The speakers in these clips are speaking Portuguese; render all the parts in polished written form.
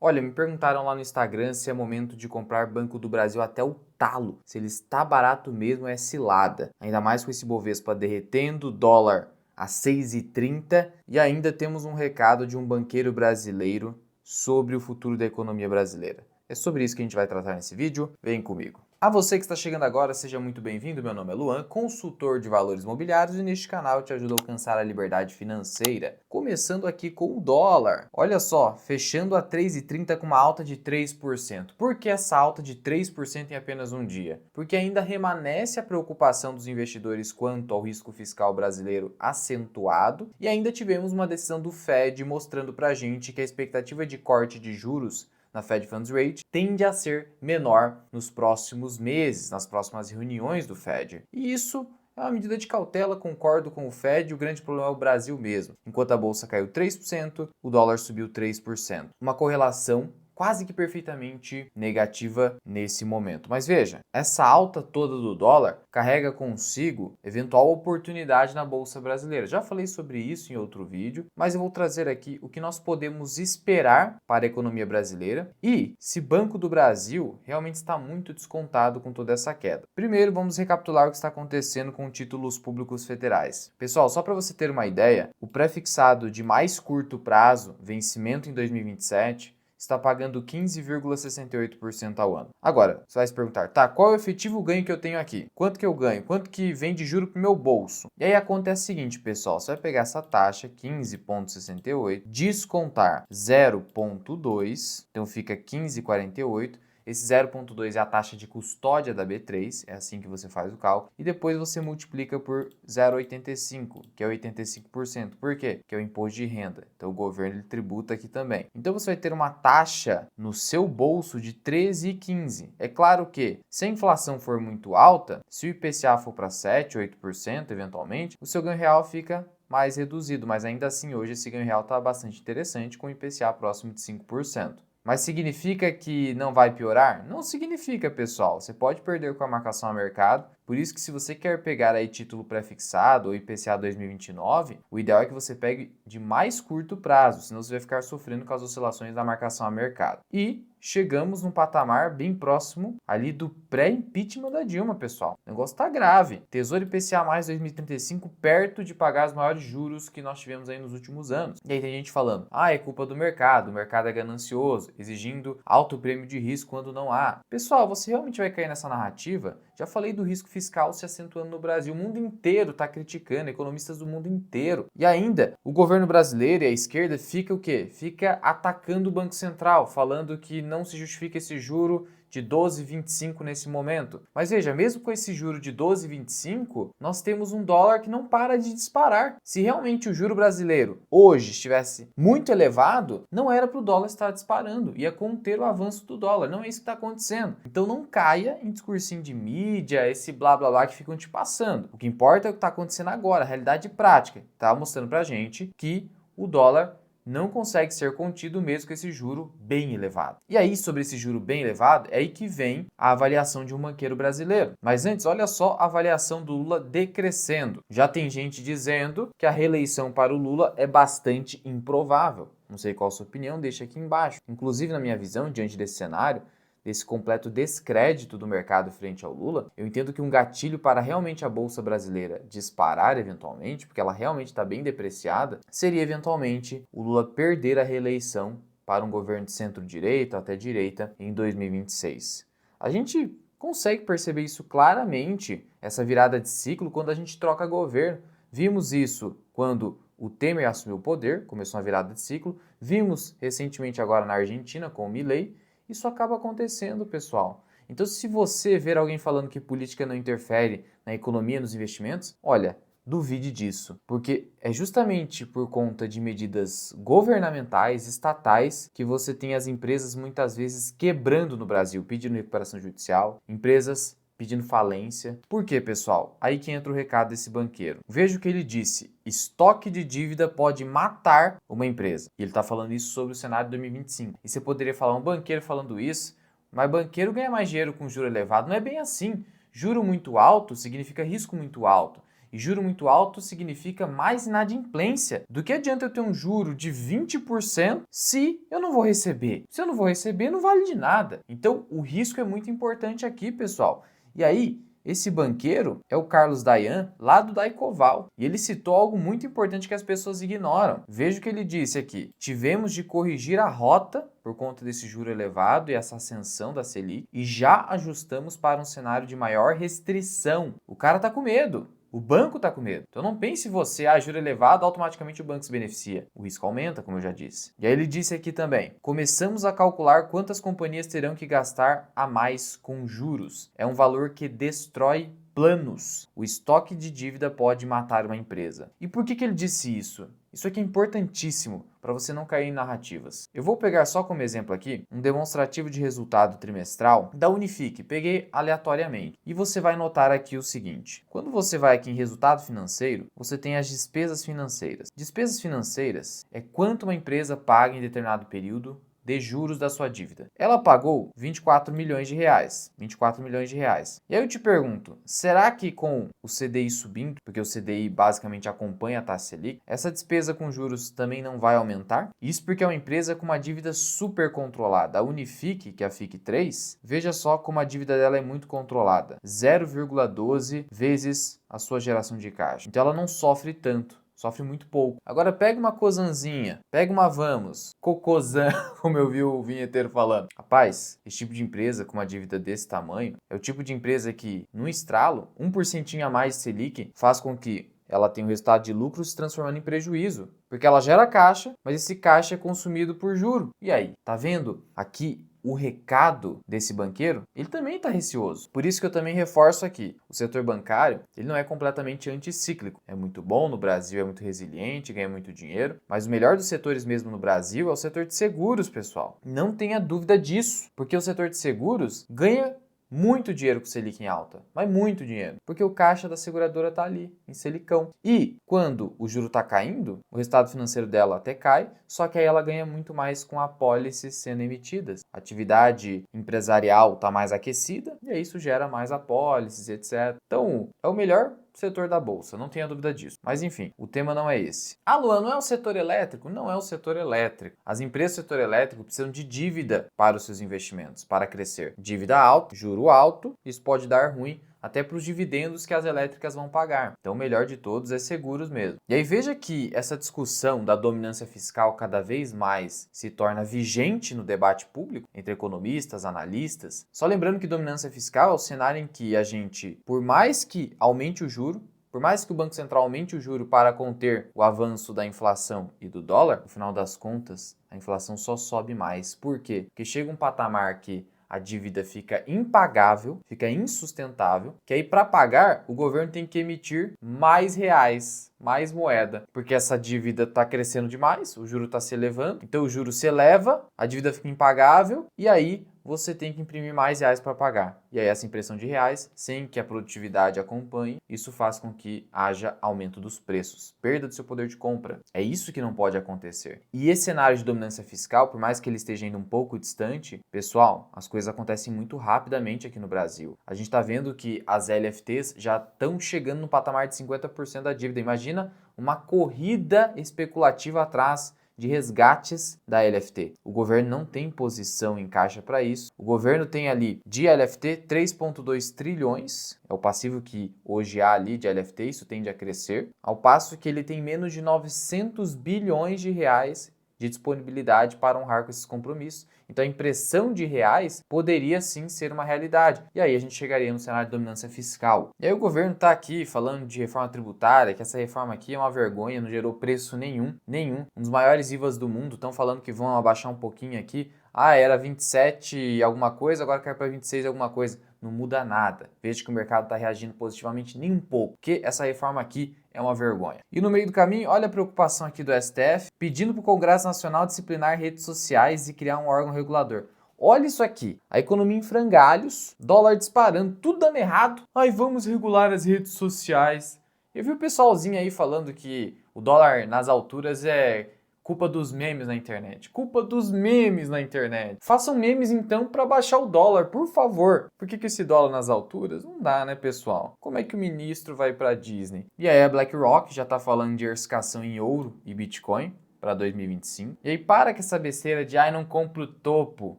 Olha, me perguntaram lá no Instagram se é momento de comprar Banco do Brasil até o talo. Se ele está barato mesmo é cilada. Ainda mais com esse Bovespa derretendo, dólar a 6,30 e ainda temos um recado de um banqueiro brasileiro sobre o futuro da economia brasileira. É sobre isso que a gente vai tratar nesse vídeo. Vem comigo. A você que está chegando agora, seja muito bem-vindo. Meu nome é Luan, consultor de valores imobiliários e neste canal eu te ajudo a alcançar a liberdade financeira. Começando aqui com o dólar. Olha só, fechando a 3,30 com uma alta de 3%. Por que essa alta de 3% em apenas um dia? Porque ainda remanesce a preocupação dos investidores quanto ao risco fiscal brasileiro acentuado e ainda tivemos uma decisão do Fed mostrando pra gente que a expectativa de corte de juros na Fed Funds Rate tende a ser menor nos próximos meses, nas próximas reuniões do Fed. E isso é uma medida de cautela, concordo com o Fed, o grande problema é o Brasil mesmo. Enquanto a bolsa caiu 3%, o dólar subiu 3%. Uma correlação quase que perfeitamente negativa nesse momento. Mas veja, essa alta toda do dólar carrega consigo eventual oportunidade na bolsa brasileira. Já falei sobre isso em outro vídeo, mas eu vou trazer aqui o que nós podemos esperar para a economia brasileira e se Banco do Brasil realmente está muito descontado com toda essa queda. Primeiro, vamos recapitular o que está acontecendo com títulos públicos federais. Pessoal, só para você ter uma ideia, o pré-fixado de mais curto prazo, vencimento em 2027, está pagando 15,68% ao ano. Agora, você vai se perguntar, tá, qual é o efetivo ganho que eu tenho aqui? Quanto que eu ganho? Quanto que vem de juro para o meu bolso? E aí acontece o seguinte, pessoal, você vai pegar essa taxa, 15,68, descontar 0,2, então fica 15,48, esse 0,2 é a taxa de custódia da B3, é assim que você faz o cálculo, e depois você multiplica por 0,85, que é 85%. Por quê? Que é o imposto de renda. Então o governo ele tributa aqui também. Então você vai ter uma taxa no seu bolso de 13,15. É claro que, se a inflação for muito alta, se o IPCA for para 7, 8% eventualmente, o seu ganho real fica mais reduzido, mas ainda assim hoje esse ganho real está bastante interessante com o IPCA próximo de 5%. Mas significa que não vai piorar? Não significa, pessoal. Você pode perder com a marcação a mercado. Por isso que se você quer pegar aí título pré-fixado ou IPCA 2029, o ideal é que você pegue de mais curto prazo, senão você vai ficar sofrendo com as oscilações da marcação a mercado. E chegamos num patamar bem próximo ali do pré-impeachment da Dilma, pessoal. O negócio tá grave. Tesouro IPCA mais 2035 perto de pagar os maiores juros que nós tivemos aí nos últimos anos. E aí tem gente falando, é culpa do mercado é ganancioso, exigindo alto prêmio de risco quando não há. Pessoal, você realmente vai cair nessa narrativa? Já falei do risco fiscal se acentuando no Brasil. O mundo inteiro está criticando, economistas do mundo inteiro. E ainda, o governo brasileiro e a esquerda fica o quê? Fica atacando o Banco Central, falando que não se justifica esse juro de 12,25 nesse momento. Mas veja, mesmo com esse juro de 12,25, nós temos um dólar que não para de disparar. Se realmente o juro brasileiro hoje estivesse muito elevado, não era para o dólar estar disparando, ia conter o avanço do dólar. Não é isso que está acontecendo. Então não caia em discursinho de mídia, esse blá blá blá que ficam te passando. O que importa é o que está acontecendo agora, a realidade prática. Está mostrando para a gente que o dólar não consegue ser contido mesmo com esse juro bem elevado. E aí, sobre esse juro bem elevado, é aí que vem a avaliação de um banqueiro brasileiro. Mas antes, olha só a avaliação do Lula decrescendo. Já tem gente dizendo que a reeleição para o Lula é bastante improvável. Não sei qual a sua opinião, deixa aqui embaixo. Inclusive, na minha visão, diante desse cenário, desse completo descrédito do mercado frente ao Lula, eu entendo que um gatilho para realmente a Bolsa Brasileira disparar eventualmente, porque ela realmente está bem depreciada, seria eventualmente o Lula perder a reeleição para um governo de centro-direita até direita em 2026. A gente consegue perceber isso claramente, essa virada de ciclo, quando a gente troca governo. Vimos isso quando o Temer assumiu o poder, começou uma virada de ciclo. Vimos recentemente agora na Argentina com o Milei. Isso acaba acontecendo, pessoal. Então, se você ver alguém falando que política não interfere na economia e nos investimentos, olha, duvide disso, porque é justamente por conta de medidas governamentais, estatais, que você tem as empresas muitas vezes quebrando no Brasil, pedindo recuperação judicial, empresas pedindo falência. Por quê, pessoal? Aí que entra o recado desse banqueiro. Veja o que ele disse: estoque de dívida pode matar uma empresa. E ele está falando isso sobre o cenário de 2025. E você poderia falar, um banqueiro falando isso, mas banqueiro ganha mais dinheiro com juro elevado. Não é bem assim. Juro muito alto significa risco muito alto. E juro muito alto significa mais inadimplência. Do que adianta eu ter um juro de 20% se eu não vou receber? Se eu não vou receber, não vale de nada. Então, o risco é muito importante aqui, pessoal. E aí, esse banqueiro é o Carlos Dayan, lá do Daicoval. E ele citou algo muito importante que as pessoas ignoram. Veja o que ele disse aqui. Tivemos de corrigir a rota por conta desse juro elevado e essa ascensão da Selic e já ajustamos para um cenário de maior restrição. O cara tá com medo. O banco está com medo. Então não pense você, juro elevado, automaticamente o banco se beneficia. O risco aumenta, como eu já disse. E aí ele disse aqui também, começamos a calcular quantas companhias terão que gastar a mais com juros. É um valor que destrói planos. O estoque de dívida pode matar uma empresa. E por que ele disse isso? Isso aqui é importantíssimo para você não cair em narrativas. Eu vou pegar só como exemplo aqui um demonstrativo de resultado trimestral da Unifique. Peguei aleatoriamente. E você vai notar aqui o seguinte. Quando você vai aqui em resultado financeiro, você tem as despesas financeiras. Despesas financeiras é quanto uma empresa paga em determinado período de juros da sua dívida. Ela pagou 24 milhões de reais. 24 milhões de reais. E aí eu te pergunto, será que com o CDI subindo, porque o CDI basicamente acompanha a taxa Selic, essa despesa com juros também não vai aumentar? Isso porque é uma empresa com uma dívida super controlada. A Unifique, que é a FIC3, veja só como a dívida dela é muito controlada. 0,12 vezes a sua geração de caixa. Então ela não sofre tanto. Sofre muito pouco. Agora pega uma Cosanzinha, pega uma Vamos, Cocozan, como eu vi o vinheteiro falando. Rapaz, esse tipo de empresa com uma dívida desse tamanho é o tipo de empresa que, num estralo, 1% a mais de Selic faz com que ela tenha um resultado de lucro se transformando em prejuízo. Porque ela gera caixa, mas esse caixa é consumido por juro. E aí, tá vendo? Aqui o recado desse banqueiro, ele também está receoso. Por isso que eu também reforço aqui, o setor bancário, ele não é completamente anticíclico. É muito bom no Brasil, é muito resiliente, ganha muito dinheiro, mas o melhor dos setores mesmo no Brasil é o setor de seguros, pessoal. Não tenha dúvida disso, porque o setor de seguros ganha muito dinheiro com Selic em alta, mas muito dinheiro, porque o caixa da seguradora está ali, em Selicão. E quando o juro está caindo, o resultado financeiro dela até cai, só que aí ela ganha muito mais com apólices sendo emitidas. A atividade empresarial está mais aquecida e aí isso gera mais apólices, etc. Então, é o melhor setor da bolsa, não tenha dúvida disso. Mas enfim, o tema não é esse. Luan, não é o setor elétrico? Não é o setor elétrico. As empresas do setor elétrico precisam de dívida para os seus investimentos, para crescer. Dívida alta, juro alto, isso pode dar ruim até para os dividendos que as elétricas vão pagar. Então o melhor de todos é seguros mesmo. E aí veja que essa discussão da dominância fiscal cada vez mais se torna vigente no debate público entre economistas, analistas. Só lembrando que dominância fiscal é o cenário em que a gente, por mais que aumente o juro, por mais que o Banco Central aumente o juro para conter o avanço da inflação e do dólar, no final das contas, a inflação só sobe mais. Por quê? Porque chega um patamar que a dívida fica impagável, fica insustentável, que aí para pagar o governo tem que emitir mais reais, mais moeda, porque essa dívida está crescendo demais, o juro está se elevando, então o juro se eleva, a dívida fica impagável e aí você tem que imprimir mais reais para pagar. E aí essa impressão de reais, sem que a produtividade acompanhe, isso faz com que haja aumento dos preços, perda do seu poder de compra. É isso que não pode acontecer. E esse cenário de dominância fiscal, por mais que ele esteja indo um pouco distante, pessoal, as coisas acontecem muito rapidamente aqui no Brasil. A gente está vendo que as LFTs já estão chegando no patamar de 50% da dívida. Imagina uma corrida especulativa atrás de resgates da LFT. O governo não tem posição em caixa para isso. O governo tem ali de LFT 3,2 trilhões, é o passivo que hoje há ali de LFT, isso tende a crescer, ao passo que ele tem menos de 900 bilhões de reais de disponibilidade para honrar com esses compromissos. Então a impressão de reais poderia sim ser uma realidade. E aí a gente chegaria no cenário de dominância fiscal. E aí o governo está aqui falando de reforma tributária, que essa reforma aqui é uma vergonha, não gerou preço nenhum. Um dos maiores IVAs do mundo estão falando que vão abaixar um pouquinho aqui. Era 27 alguma coisa, agora cai para 26 alguma coisa. Não muda nada. Veja que o mercado está reagindo positivamente nem um pouco, porque essa reforma aqui é uma vergonha. E no meio do caminho, olha a preocupação aqui do STF, pedindo para o Congresso Nacional disciplinar redes sociais e criar um órgão regulador. Olha isso aqui, a economia em frangalhos, dólar disparando, tudo dando errado. Vamos regular as redes sociais. Eu vi o pessoalzinho aí falando que o dólar nas alturas é Culpa dos memes na internet. Culpa dos memes na internet. Façam memes então para baixar o dólar, por favor. Por que esse dólar nas alturas? Não dá, né, pessoal? Como é que o ministro vai para Disney? E aí a BlackRock já tá falando de diversificação em ouro e Bitcoin para 2025. E aí para com essa besteira de não compro o topo.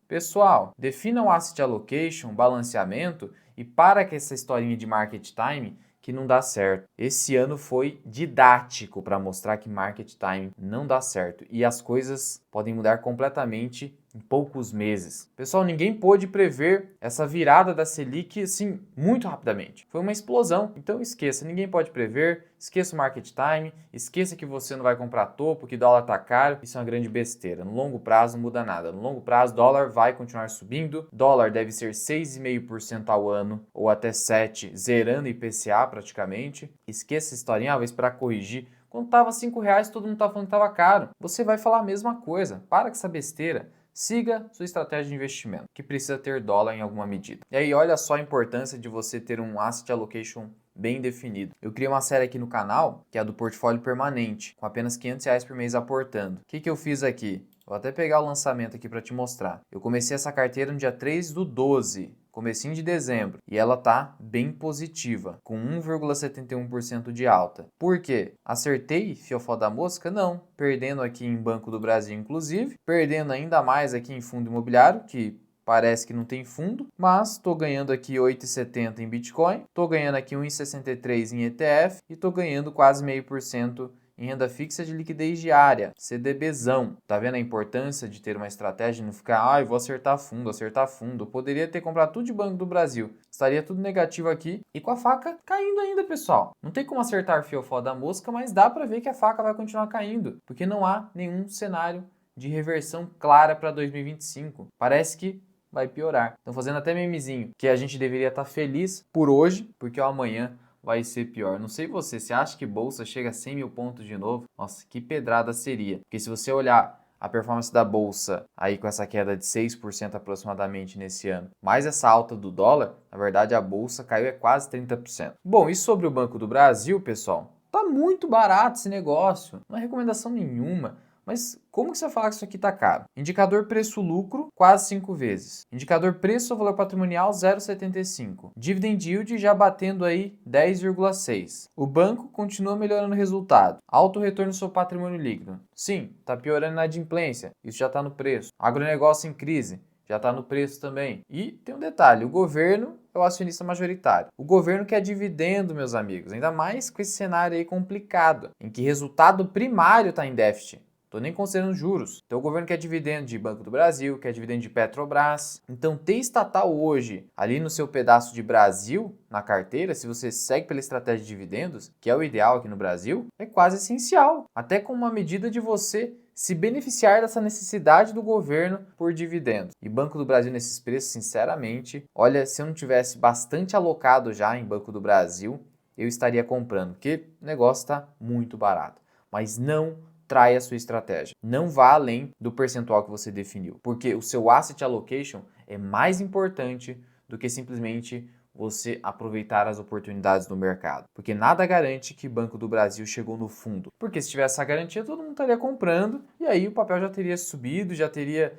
Pessoal, defina o asset allocation, balanceamento e para com essa historinha de market time que não dá certo. Esse ano foi didático para mostrar que market time não dá certo e as coisas podem mudar completamente em poucos meses. Pessoal, ninguém pôde prever essa virada da Selic assim muito rapidamente. Foi uma explosão. Então esqueça, ninguém pode prever, esqueça o market time, esqueça que você não vai comprar topo, que dólar tá caro. Isso é uma grande besteira. No longo prazo não muda nada. No longo prazo, dólar vai continuar subindo. Dólar deve ser 6,5% ao ano ou até 7%, zerando IPCA praticamente. Esqueça essa historinha, vai esperar corrigir. Quando tava R$5, todo mundo tá falando que tava caro. Você vai falar a mesma coisa. Para com essa besteira. Siga sua estratégia de investimento, que precisa ter dólar em alguma medida. E aí, olha só a importância de você ter um asset allocation bem definido. Eu criei uma série aqui no canal, que é a do portfólio permanente, com apenas R$500 por mês aportando. O que eu fiz aqui? Vou até pegar o lançamento aqui para te mostrar. Eu comecei essa carteira no dia 3/12, comecinho de dezembro, e ela tá bem positiva, com 1,71% de alta. Por quê? Acertei fiofó da mosca? Não. Perdendo aqui em Banco do Brasil, inclusive, perdendo ainda mais aqui em fundo imobiliário, que parece que não tem fundo, mas estou ganhando aqui 8,70 em Bitcoin, estou ganhando aqui 1,63 em ETF e estou ganhando quase 0,5% em renda fixa de liquidez diária, CDBzão. Tá vendo a importância de ter uma estratégia e não ficar, eu vou acertar fundo, acertar fundo. Eu poderia ter comprado tudo de Banco do Brasil. Estaria tudo negativo aqui e com a faca caindo ainda, pessoal. Não tem como acertar fiofó da mosca, mas dá para ver que a faca vai continuar caindo, porque não há nenhum cenário de reversão clara para 2025. Parece que vai piorar. Estão fazendo até memezinho que a gente deveria estar feliz por hoje, porque o amanhã vai ser pior. Não sei você acha que bolsa chega a 100 mil pontos de novo? Nossa, que pedrada seria. Porque se você olhar a performance da bolsa aí com essa queda de 6% aproximadamente nesse ano, mais essa alta do dólar, na verdade a bolsa caiu quase 30%. Bom, e sobre o Banco do Brasil, pessoal? Tá muito barato esse negócio. Não é recomendação nenhuma. Mas como que você fala que isso aqui está caro? Indicador preço-lucro, quase 5 vezes. Indicador preço-valor patrimonial, 0,75. Dividend yield já batendo aí 10,6. O banco continua melhorando o resultado. Alto retorno no seu patrimônio líquido. Sim, está piorando na inadimplência. Isso já está no preço. Agronegócio em crise. Já está no preço também. E tem um detalhe, o governo é o acionista majoritário. O governo quer dividendo, meus amigos, ainda mais com esse cenário aí complicado, em que resultado primário está em déficit. Estou nem considerando juros. Então o governo quer dividendo de Banco do Brasil, quer dividendo de Petrobras. Então ter estatal hoje ali no seu pedaço de Brasil, na carteira, se você segue pela estratégia de dividendos, que é o ideal aqui no Brasil, é quase essencial. Até como uma medida de você se beneficiar dessa necessidade do governo por dividendos. E Banco do Brasil nesses preços, sinceramente, olha, se eu não tivesse bastante alocado já em Banco do Brasil, eu estaria comprando, porque o negócio está muito barato. Mas não traia a sua estratégia. Não vá além do percentual que você definiu, porque o seu asset allocation é mais importante do que simplesmente você aproveitar as oportunidades do mercado. Porque nada garante que Banco do Brasil chegou no fundo. Porque se tivesse essa garantia, todo mundo estaria comprando e aí o papel já teria subido, já teria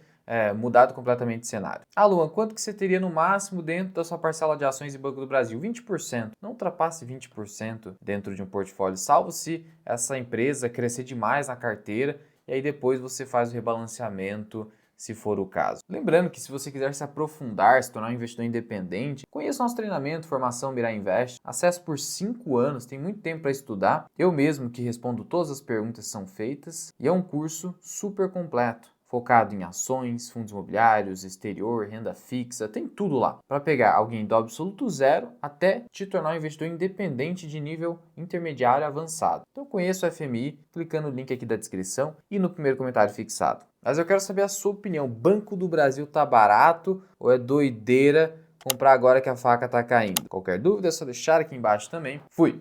mudado completamente o cenário. Luan, quanto que você teria no máximo dentro da sua parcela de ações em Banco do Brasil? 20%. Não ultrapasse 20% dentro de um portfólio, salvo se essa empresa crescer demais na carteira e aí depois você faz o rebalanceamento se for o caso. Lembrando que se você quiser se aprofundar, se tornar um investidor independente, conheça nosso treinamento, formação Mirai Invest, acesso por 5 anos, tem muito tempo para estudar, eu mesmo que respondo todas as perguntas que são feitas, e é um curso super completo. Focado em ações, fundos imobiliários, exterior, renda fixa, tem tudo lá. Para pegar alguém do absoluto zero até te tornar um investidor independente de nível intermediário avançado. Então conheça o FMI clicando no link aqui da descrição e no primeiro comentário fixado. Mas eu quero saber a sua opinião. Banco do Brasil tá barato ou é doideira comprar agora que a faca tá caindo? Qualquer dúvida é só deixar aqui embaixo também. Fui!